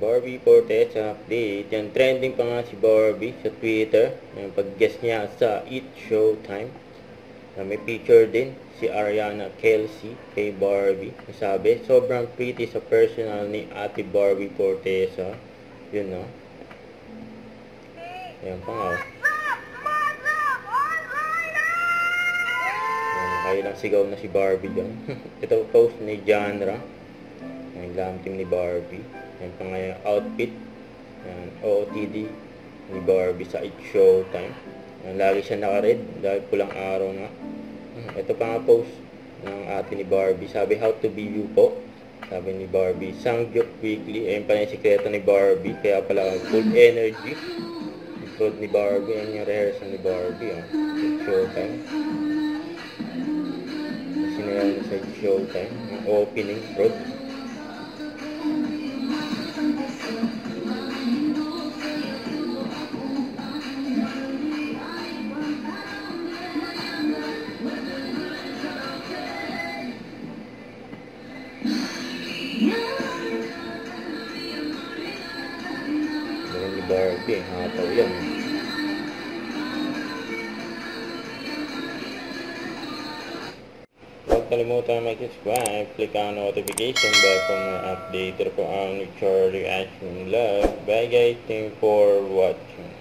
Barbie Fortesa update. Yan, trending pa nga si Barbie sa Twitter. Yung pag-guest niya sa Eat Showtime. May picture din si Ariana Kelsey kay Barbie. Sabi, sobrang pretty sa personal ni Ate Barbie Fortesa. Yun, no? Ayan pa nga. Nakailang sigaw na si Barbie dyan. Ito post ni Genre. Yung glam team ni Barbie. Yan pa nga yung outfit. Yan, OOTD ni Barbie sa It's Showtime. Yan, lagi siya naka-red dahil pulang araw nga. Ito pa nga post ng ate ni Barbie. Sabi, how to be you po. Sabi ni Barbie, Sangyup Weekly. Ayun pa yung sikreto ni Barbie. Kaya pala full energy. Likod ni Barbie. Yan yung rehearsal ni Barbie. It's Showtime. Sinayan sa It's Showtime. Yung opening prod. Ganun ni Barbie, hataw yan. Huwag kalimutan mag-subscribe, click ang notification bell for more update. Ito po ang Charlie Ashman Love. Bye guys, thank you for watching.